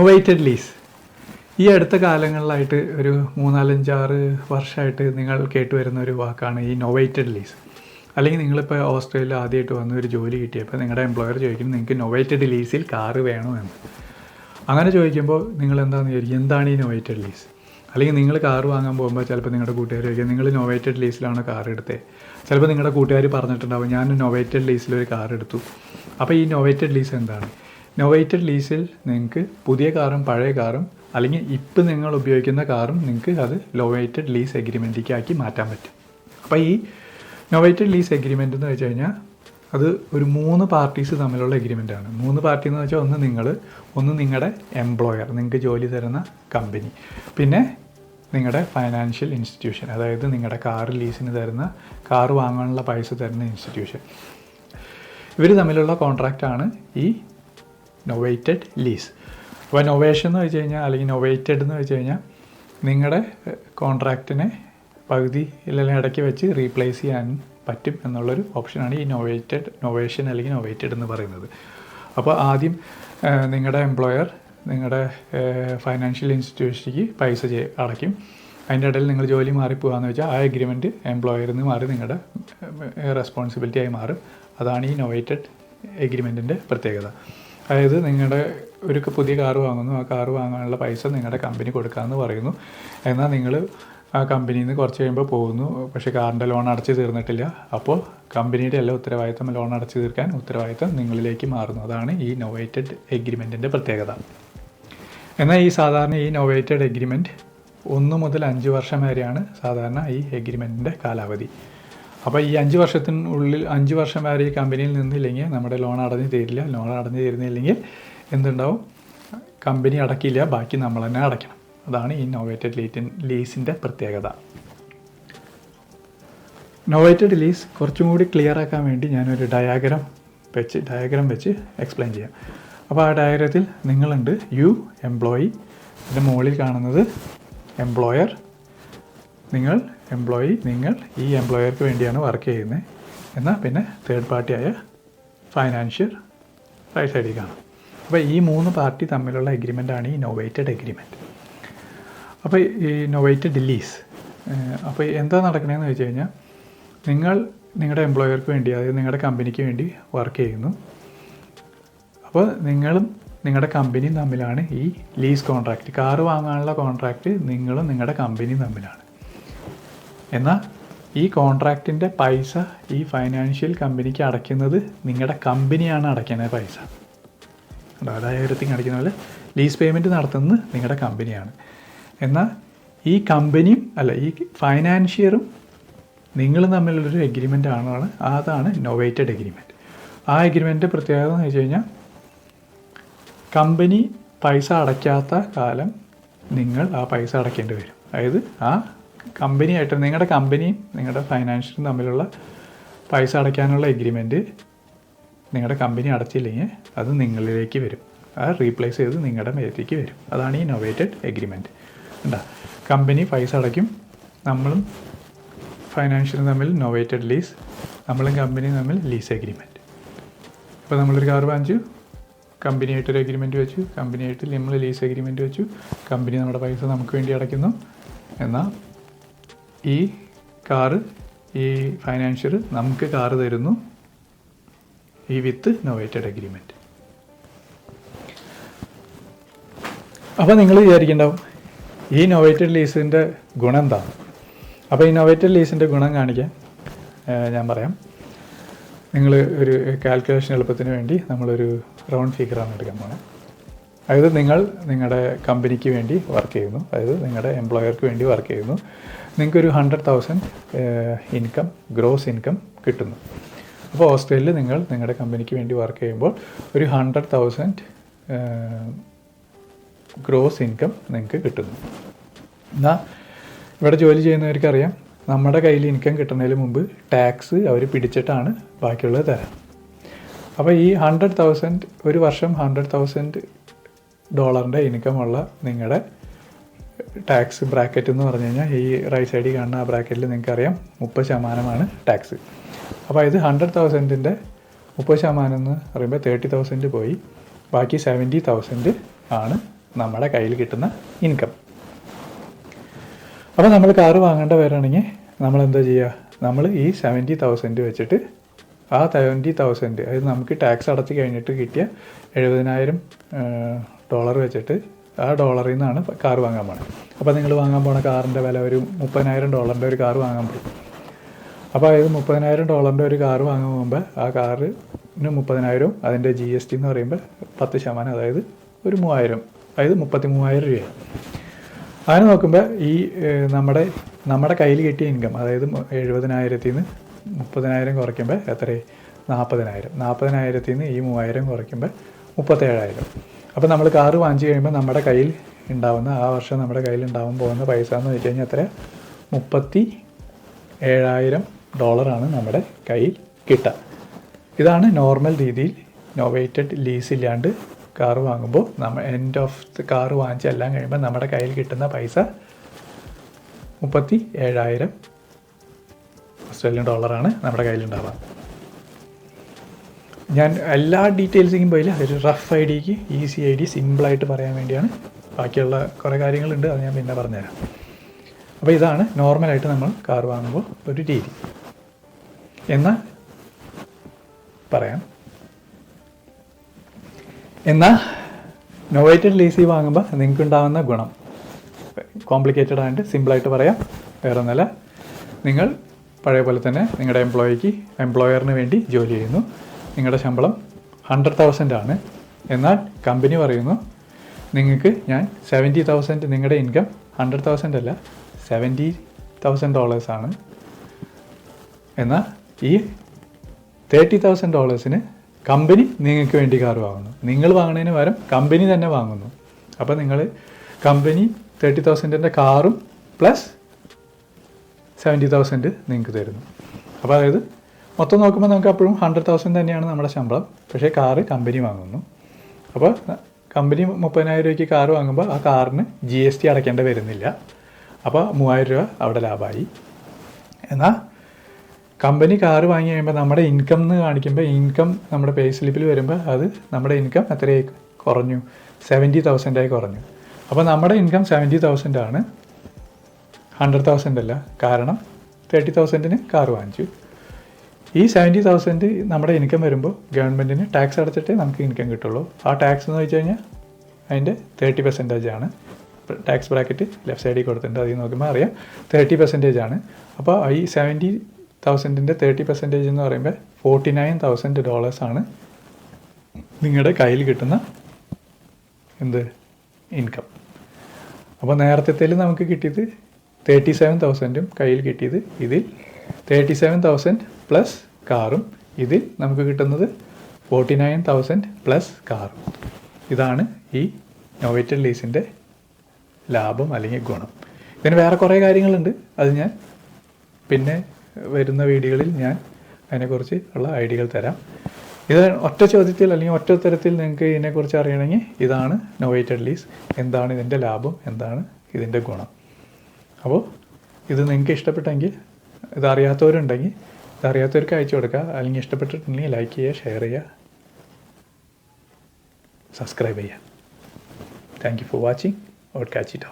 Innovated lease ഈ അടുത്ത കാലങ്ങളിലായിട്ട് ഒരു 3-4-5-6 വർഷമായിട്ട് നിങ്ങൾ കേട്ടുവരുന്ന ഒരു വാക്കാണ് ഈ ഇന്നോവേറ്റഡ് ലീസ്. അല്ലെങ്കിൽ നിങ്ങളിപ്പോൾ ഓസ്ട്രേലിയയിൽ ആദ്യമായിട്ട് വന്ന ഒരു ജോലി കിട്ടിയപ്പോൾ നിങ്ങളുടെ എംപ്ലോയർ ചോദിക്കുന്നത് നിങ്ങൾക്ക് ഇന്നോവേറ്റഡ് ലീസിൽ കാറ് വേണോ എന്ന്. അങ്ങനെ ചോദിക്കുമ്പോൾ നിങ്ങൾ എന്താണെന്ന് വിചാരിക്കും, എന്താണ് ഈ ഇന്നോവേറ്റഡ് ലീസ്? അല്ലെങ്കിൽ നിങ്ങൾ കാറ് വാങ്ങാൻ പോകുമ്പോൾ ചിലപ്പോൾ നിങ്ങളുടെ കൂട്ടുകാർ ചോദിക്കുക നിങ്ങൾ ഇന്നോവേറ്റഡ് ലീസിലാണ് കാർ എടുത്തത്. ചിലപ്പോൾ നിങ്ങളുടെ കൂട്ടുകാർ പറഞ്ഞിട്ടുണ്ടാവും ഞാൻ ഇന്നോവേറ്റഡ് ലീസിലൊരു കാർ എടുത്തു. അപ്പോൾ ഈ ഇന്നോവേറ്റഡ് ലീസ് എന്താണ്? ഇന്നോവേറ്റഡ് ലീസിൽ നിങ്ങൾക്ക് പുതിയ കാറും പഴയ കാറും അല്ലെങ്കിൽ ഇപ്പം നിങ്ങൾ ഉപയോഗിക്കുന്ന കാറും നിങ്ങൾക്ക് അത് ഇന്നോവേറ്റഡ് ലീസ് എഗ്രിമെൻറ്റിലേക്ക് ആക്കി മാറ്റാൻ പറ്റും. അപ്പോൾ ഈ ഇന്നോവേറ്റഡ് ലീസ് എഗ്രിമെൻ്റ് എന്ന് വെച്ച് കഴിഞ്ഞാൽ അത് ഒരു 3 പാർട്ടീസ് തമ്മിലുള്ള എഗ്രിമെൻ്റാണ്. 3 പാർട്ടി എന്ന് വെച്ചാൽ ഒന്ന് നിങ്ങളുടെ എംപ്ലോയർ, നിങ്ങൾക്ക് ജോലി തരുന്ന കമ്പനി, പിന്നെ നിങ്ങളുടെ ഫൈനാൻഷ്യൽ ഇൻസ്റ്റിറ്റ്യൂഷൻ, അതായത് നിങ്ങളുടെ കാർ ലീസിന് തരുന്ന, കാർ വാങ്ങാനുള്ള പൈസ തരുന്ന ഇൻസ്റ്റിറ്റ്യൂഷൻ. ഇവർ തമ്മിലുള്ള കോൺട്രാക്റ്റാണ് ഈ ഇന്നോവേറ്റഡ് ലീസ്. അപ്പോൾ ഇന്നോവേഷൻ എന്ന് വെച്ച് കഴിഞ്ഞാൽ അല്ലെങ്കിൽ ഇന്നോവേറ്റഡ് എന്ന് വെച്ച് കഴിഞ്ഞാൽ നിങ്ങളുടെ കോൺട്രാക്റ്റിനെ പകുതി അല്ലെങ്കിൽ ഇടയ്ക്ക് വെച്ച് റീപ്ലേസ് ചെയ്യാൻ പറ്റും എന്നുള്ളൊരു ഓപ്ഷനാണ് ഈ ഇന്നോവേഷൻ അല്ലെങ്കിൽ ഇന്നോവേറ്റഡ് എന്ന് പറയുന്നത്. അപ്പോൾ ആദ്യം നിങ്ങളുടെ എംപ്ലോയർ നിങ്ങളുടെ ഫൈനാൻഷ്യൽ ഇൻസ്റ്റിറ്റ്യൂഷനിലേക്ക് പൈസ അടയ്ക്കും. അതിൻ്റെ ഇടയിൽ നിങ്ങൾ ജോലി മാറിപ്പോകാമെന്ന് വെച്ചാൽ ആ എഗ്രിമെൻറ്റ് എംപ്ലോയറിൽ നിന്ന് മാറി നിങ്ങളുടെ റെസ്പോൺസിബിലിറ്റി ആയി മാറും. അതാണ് ഈ ഇന്നോവേറ്റഡ് എഗ്രിമെൻറ്റിൻ്റെ പ്രത്യേകത. അതായത് നിങ്ങളുടെ ഒരു പുതിയ കാറ് വാങ്ങുന്നു, ആ കാറ് വാങ്ങാനുള്ള പൈസ നിങ്ങളുടെ കമ്പനി കൊടുക്കാമെന്ന് പറയുന്നു. എന്നാൽ നിങ്ങൾ ആ കമ്പനിയിൽ നിന്ന് കുറച്ച് കഴിയുമ്പോൾ പോകുന്നു, പക്ഷേ കാറിൻ്റെ ലോൺ അടച്ച് തീർന്നിട്ടില്ല. അപ്പോൾ കമ്പനിയുടെ എല്ലാ ഉത്തരവാദിത്തം ലോൺ അടച്ച് തീർക്കാൻ ഉത്തരവാദിത്തം നിങ്ങളിലേക്ക് മാറുന്നു. അതാണ് ഈ ഇന്നോവേറ്റഡ് എഗ്രിമെൻറ്റിൻ്റെ പ്രത്യേകത. എന്നാൽ ഈ സാധാരണ ഈ ഇന്നോവേറ്റഡ് എഗ്രിമെൻറ്റ് 1 മുതൽ 5 വർഷം വരെയാണ് സാധാരണ ഈ എഗ്രിമെൻറ്റിൻ്റെ കാലാവധി. അപ്പോൾ ഈ 5 വർഷത്തിനുള്ളിൽ 5 വർഷം വരെ ഈ കമ്പനിയിൽ നിന്നില്ലെങ്കിൽ നമ്മുടെ ലോൺ അടഞ്ഞു തീരില്ല. ലോൺ അടഞ്ഞു തീരുന്നില്ലെങ്കിൽ എന്തുണ്ടാവും? കമ്പനി അടക്കില്ല, ബാക്കി നമ്മൾ തന്നെ അടയ്ക്കണം. അതാണ് ഈ ഇന്നോവേറ്റഡ് ലീസിൻ്റെ പ്രത്യേകത. ഇന്നോവേറ്റഡ് ലീസ് കുറച്ചും കൂടി ക്ലിയർ ആക്കാൻ വേണ്ടി ഞാനൊരു ഡയഗ്രാം വെച്ച് എക്സ്പ്ലെയിൻ ചെയ്യാം. അപ്പോൾ ആ ഡയഗ്രത്തിൽ നിങ്ങളുണ്ട്, എംപ്ലോയി, അതിൻ്റെ മുകളിൽ കാണുന്നത് എംപ്ലോയർ, നിങ്ങൾ എംപ്ലോയി, നിങ്ങൾ ഈ എംപ്ലോയർക്ക് വേണ്ടിയാണ് വർക്ക് ചെയ്യുന്നത്. എന്നാൽ പിന്നെ തേർഡ് പാർട്ടിയായ ഫൈനാൻഷ്യൽ റൈറ്റ് സൈഡിൽ കാണാം. അപ്പോൾ ഈ 3 പാർട്ടി തമ്മിലുള്ള എഗ്രിമെൻ്റാണ് ഈ ഇന്നോവേറ്റഡ് എഗ്രിമെൻറ്റ്. അപ്പോൾ ഈ ഇന്നോവേറ്റഡ് ലീസ് അപ്പോൾ എന്താ നടക്കണതെന്ന് വെച്ച് കഴിഞ്ഞാൽ നിങ്ങൾ നിങ്ങളുടെ എംപ്ലോയർക്ക് വേണ്ടി, അതായത് നിങ്ങളുടെ കമ്പനിക്ക് വേണ്ടി വർക്ക് ചെയ്യുന്നു. അപ്പോൾ നിങ്ങളും നിങ്ങളുടെ കമ്പനിയും തമ്മിലാണ് ഈ ലീസ് കോൺട്രാക്റ്റ്, കാറ് വാങ്ങാനുള്ള കോൺട്രാക്റ്റ് നിങ്ങളും നിങ്ങളുടെ കമ്പനിയും തമ്മിലാണ്. എന്നാൽ ഈ കോൺട്രാക്റ്റിൻ്റെ പൈസ ഈ ഫൈനാൻഷ്യൽ കമ്പനിക്ക് അടയ്ക്കുന്നത് നിങ്ങളുടെ കമ്പനിയാണ് അടയ്ക്കുന്നത് പൈസ. ഡയഗ്രത്തിൽ അടയ്ക്കുന്ന പോലെ ലീസ് പേയ്മെൻറ്റ് നടത്തുന്നത് നിങ്ങളുടെ കമ്പനിയാണ്. എന്നാൽ ഈ കമ്പനിയും ഈ ഫൈനാൻഷ്യറും നിങ്ങളും തമ്മിലുള്ളൊരു എഗ്രിമെൻ്റ് ആണ്, അതാണ് ഇന്നോവേറ്റഡ് എഗ്രിമെൻറ്റ്. ആ എഗ്രിമെൻറ്റിൻ്റെ പ്രത്യേകത എന്ന് വെച്ച് കഴിഞ്ഞാൽ കമ്പനി പൈസ അടയ്ക്കാത്ത കാലം നിങ്ങൾ ആ പൈസ അടയ്ക്കേണ്ടി വരും. അതായത് ആ കമ്പനിയായിട്ട് നിങ്ങളുടെ കമ്പനിയും നിങ്ങളുടെ ഫൈനാൻഷ്യലും തമ്മിലുള്ള പൈസ അടയ്ക്കാനുള്ള എഗ്രിമെൻറ്റ് നിങ്ങളുടെ കമ്പനി അടച്ചില്ലെങ്കിൽ അത് നിങ്ങളിലേക്ക് വരും, അത് റീപ്ലേസ് ചെയ്ത് നിങ്ങളുടെ മേലേക്ക് വരും. അതാണ് ഈ ഇന്നോവേറ്റഡ് എഗ്രിമെൻറ്റ്. എന്താ, കമ്പനി പൈസ അടയ്ക്കും, നമ്മളും ഫൈനാൻഷ്യലും തമ്മിൽ ഇന്നോവേറ്റഡ് ലീസ്, നമ്മളും കമ്പനിയും തമ്മിൽ ലീസ് എഗ്രിമെൻറ്റ്. ഇപ്പോൾ നമ്മളൊരു കാർ വാങ്ങിച്ചു, കമ്പനിയായിട്ടൊരു എഗ്രിമെൻറ്റ് വെച്ചു, കമ്പനിയായിട്ട് നമ്മൾ ലീസ് എഗ്രിമെൻറ്റ് വെച്ചു, കമ്പനി നമ്മുടെ പൈസ നമുക്ക് വേണ്ടി അടയ്ക്കുന്നു. എന്നാൽ ഈ കാറ് ഈ ഫൈനാൻഷ്യർ നമുക്ക് കാറ് തരുന്നു, ഈ വിത്ത് ഇന്നോവേറ്റഡ് എഗ്രിമെൻറ്റ്. അപ്പോൾ നിങ്ങൾ വിചാരിക്കുന്നുണ്ടാവും ഈ ഇന്നോവേറ്റഡ് ലീസിൻ്റെ ഗുണം എന്താണ്? അപ്പോൾ ഇന്നോവേറ്റഡ് ലീസിൻ്റെ ഗുണം കാണിക്കാൻ ഞാൻ പറയാം. നിങ്ങൾ ഒരു കാൽക്കുലേഷൻ എളുപ്പത്തിന് വേണ്ടി നമ്മളൊരു റൗണ്ട് ഫിഗറാണ് എടുക്കാൻ പോകുന്നത്. അതായത് നിങ്ങൾ നിങ്ങളുടെ കമ്പനിക്ക് വേണ്ടി വർക്ക് ചെയ്യുന്നു, അതായത് നിങ്ങളുടെ എംപ്ലോയർക്ക് വേണ്ടി വർക്ക് ചെയ്യുന്നു. നിങ്ങൾക്കൊരു 100,000 ഇൻകം, ഗ്രോസ് ഇൻകം കിട്ടുന്നു. അപ്പോൾ ഓസ്ട്രേലിയയിൽ നിങ്ങൾ നിങ്ങളുടെ കമ്പനിക്ക് വേണ്ടി വർക്ക് ചെയ്യുമ്പോൾ ഒരു 100,000 ഗ്രോസ് ഇൻകം നിങ്ങൾക്ക് കിട്ടുന്നു. എന്നാൽ ഇവിടെ ജോലി ചെയ്യുന്നവർക്കറിയാം, നമ്മുടെ കയ്യിൽ ഇൻകം കിട്ടുന്നതിന് മുമ്പ് ടാക്സ് അവർ പിടിച്ചിട്ടാണ് ബാക്കിയുള്ളത് തരാം. അപ്പോൾ ഈ 100,000 ഒരു വർഷം $100,000 ഇൻകമുള്ള നിങ്ങളുടെ ടാക്സ് ബ്രാക്കറ്റ് എന്ന് പറഞ്ഞു കഴിഞ്ഞാൽ ഈ റൈറ്റ് സൈഡിൽ കാണുന്ന ആ ബ്രാക്കറ്റിൽ നിങ്ങൾക്കറിയാം 30% ടാക്സ്. അപ്പോൾ ഇത് 100,000-ൻ്റെ 30% എന്ന് പറയുമ്പോൾ 30,000 പോയി, ബാക്കി 70,000 ആണ് നമ്മുടെ കയ്യിൽ കിട്ടുന്ന ഇൻകം. അപ്പോൾ നമ്മൾ കാറ് വാങ്ങേണ്ട വരികയാണെങ്കിൽ നമ്മൾ എന്താ ചെയ്യുക, നമ്മൾ ഈ 70,000 വെച്ചിട്ട് ആ 70,000 അതായത് നമുക്ക് ടാക്സ് അടച്ച് കഴിഞ്ഞിട്ട് കിട്ടിയ $70,000 വെച്ചിട്ട് ആ ഡോളറിൽ നിന്നാണ് കാർ വാങ്ങാൻ പോണത്. അപ്പോൾ നിങ്ങൾ വാങ്ങാൻ പോണ കാറിൻ്റെ വില ഒരു $30,000 ഒരു കാർ വാങ്ങാൻ പോകും. അപ്പോൾ അതായത് $30,000 ഒരു കാർ വാങ്ങാൻ പോകുമ്പോൾ ആ കാറിന് 30,000 അതിൻ്റെ GST എന്ന് പറയുമ്പോൾ 10%, അതായത് ഒരു 3,000, അതായത് 33,000 രൂപയാണ്. അങ്ങനെ നോക്കുമ്പോൾ ഈ നമ്മുടെ കയ്യിൽ കിട്ടിയ ഇൻകം, അതായത് 70,000 നിന്ന് 30,000 കുറയ്ക്കുമ്പോൾ എത്രയായി? 40,000. 40,000 നിന്ന് ഈ 3,000 കുറയ്ക്കുമ്പോൾ 37,000. അപ്പോൾ നമ്മൾ കാറ് വാങ്ങിച്ചു കഴിയുമ്പോൾ നമ്മുടെ കയ്യിൽ ഉണ്ടാവുന്ന ആ വർഷം നമ്മുടെ കയ്യിൽ ഉണ്ടാവാൻ പോകുന്ന പൈസ എന്ന് വെച്ച് കഴിഞ്ഞാൽ എത്ര? $37,000 നമ്മുടെ കയ്യിൽ കിട്ടുക. ഇതാണ് നോർമൽ രീതിയിൽ നോവേറ്റഡ് ലീസ് ഇല്ലാണ്ട് കാർ വാങ്ങുമ്പോൾ നമ്മൾ എൻഡ് ഓഫ് ദ കാർ വാങ്ങിച്ച് എല്ലാം കഴിയുമ്പോൾ നമ്മുടെ കയ്യിൽ കിട്ടുന്ന പൈസ $37,000 ഓസ്ട്രേലിയൻ ഡോളറാണ് നമ്മുടെ കയ്യിലുണ്ടാവുക. ഞാൻ എല്ലാ ഡീറ്റെയിൽസിനും പോയില്ല, ഒരു റഫ് ഐഡിയക്ക് ഈസി ഐഡിയ സിമ്പിളായിട്ട് പറയാൻ വേണ്ടിയാണ്. ബാക്കിയുള്ള കുറേ കാര്യങ്ങളുണ്ട്, അത് ഞാൻ പിന്നെ പറഞ്ഞുതരാം. അപ്പോൾ ഇതാണ് നോർമലായിട്ട് നമ്മൾ കാർ വാങ്ങുമ്പോൾ ഒരു രീതി എന്നാൽ പറയാം. എന്നാൽ നോവേറ്റഡ് ലീസി വാങ്ങുമ്പോൾ നിങ്ങൾക്ക് ഉണ്ടാകുന്ന ഗുണം കോംപ്ലിക്കേറ്റഡ് ആയിട്ട് സിമ്പിളായിട്ട് പറയാം. വേറെ ഒന്നുമല്ല, നിങ്ങൾ പഴയ പോലെ തന്നെ നിങ്ങളുടെ എംപ്ലോയറിന് വേണ്ടി ജോലി ചെയ്യുന്നു. നിങ്ങളുടെ ശമ്പളം 100,000 ആണ്. എന്നാൽ കമ്പനി പറയുന്നു നിങ്ങൾക്ക് ഞാൻ 70,000, നിങ്ങളുടെ ഇൻകം 100,000 അല്ല $70,000 ആണ്. എന്നാൽ ഈ $30,000 കമ്പനി നിങ്ങൾക്ക് വേണ്ടി കാർ വാങ്ങുന്നു. നിങ്ങൾ വാങ്ങുന്നതിന് പകരം കമ്പനി തന്നെ വാങ്ങുന്നു. അപ്പോൾ കമ്പനി 30,000 കാറും പ്ലസ് 70,000 നിങ്ങൾക്ക് തരുന്നു. അപ്പോൾ അതായത് മൊത്തം നോക്കുമ്പോൾ നമുക്ക് അപ്പോഴും 100,000 തന്നെയാണ് നമ്മുടെ ശമ്പളം, പക്ഷേ കാറ് കമ്പനി വാങ്ങുന്നു. അപ്പോൾ കമ്പനി 30,000 രൂപയ്ക്ക് കാർ വാങ്ങുമ്പോൾ ആ കാറിന് GST അടയ്ക്കേണ്ടി വരുന്നില്ല. അപ്പോൾ 3,000 രൂപ അവിടെ ലാഭമായി. എന്നാൽ കമ്പനി കാർ വാങ്ങി കഴിയുമ്പോൾ നമ്മുടെ ഇൻകം എന്ന് കാണിക്കുമ്പോൾ ഇൻകം നമ്മുടെ പേ സ്ലിപ്പിൽ വരുമ്പോൾ അത് നമ്മുടെ ഇൻകം എത്രയായി കുറഞ്ഞു? 70,000 കുറഞ്ഞു. അപ്പോൾ നമ്മുടെ ഇൻകം 70,000 ആണ്, 100,000 അല്ല. കാരണം 30,000 കാർ വാങ്ങിച്ചു. ഈ 70,000 നമ്മുടെ ഇൻകം വരുമ്പോൾ ഗവൺമെൻറ്റിന് ടാക്സ് അടച്ചിട്ടേ നമുക്ക് ഇൻകം കിട്ടുള്ളൂ. ആ ടാക്സ് എന്ന് വെച്ച് കഴിഞ്ഞാൽ അതിൻ്റെ 30% ആണ്. ടാക്സ് ബ്രാക്കറ്റ് ലെഫ്റ്റ് സൈഡിൽ കൊടുത്തിട്ടുണ്ട്, അതിൽ നോക്കുമ്പോൾ അറിയാം 30% ആണ്. അപ്പോൾ ഈ 70,000 30% എന്ന് പറയുമ്പോൾ $49,000 ആണ് നിങ്ങളുടെ കയ്യിൽ കിട്ടുന്ന ഇൻകം. അപ്പോൾ നേരത്തേൽ നമുക്ക് കിട്ടിയത് 37,000 കയ്യിൽ കിട്ടിയത്. ഇതിൽ 37,000 പ്ലസ് കാറും, ഇതിൽ നമുക്ക് കിട്ടുന്നത് 49,000 പ്ലസ് കാറും. ഇതാണ് ഈ നോവേറ്റഡ് ലീസിൻ്റെ ലാഭം അല്ലെങ്കിൽ ഗുണം. ഇതിന് വേറെ കുറേ കാര്യങ്ങളുണ്ട്, അത് ഞാൻ പിന്നെ വരുന്ന വീഡിയോകളിൽ ഞാൻ അതിനെക്കുറിച്ച് ഉള്ള ഐഡിയകൾ തരാം. ഇത് ഒറ്റ ചോദ്യത്തിൽ അല്ലെങ്കിൽ ഒറ്റ തരത്തിൽ നിങ്ങൾക്ക് ഇതിനെക്കുറിച്ച് അറിയണമെങ്കിൽ ഇതാണ് നോവേറ്റഡ് ലീസ്, എന്താണ് ഇതിൻ്റെ ലാഭം, എന്താണ് ഇതിൻ്റെ ഗുണം. അപ്പോൾ ഇത് നിങ്ങൾക്ക് ഇഷ്ടപ്പെട്ടെങ്കിൽ, ഇതറിയാത്തവരുണ്ടെങ്കിൽ ഇതറിയാത്തവർക്ക് അയച്ചു കൊടുക്കുക. അല്ലെങ്കിൽ ഇഷ്ടപ്പെട്ടിട്ടുണ്ടെങ്കിൽ ലൈക്ക് ചെയ്യുക, ഷെയർ ചെയ്യുക, സബ്സ്ക്രൈബ് ചെയ്യുക. Thank you for watching. Out catch it.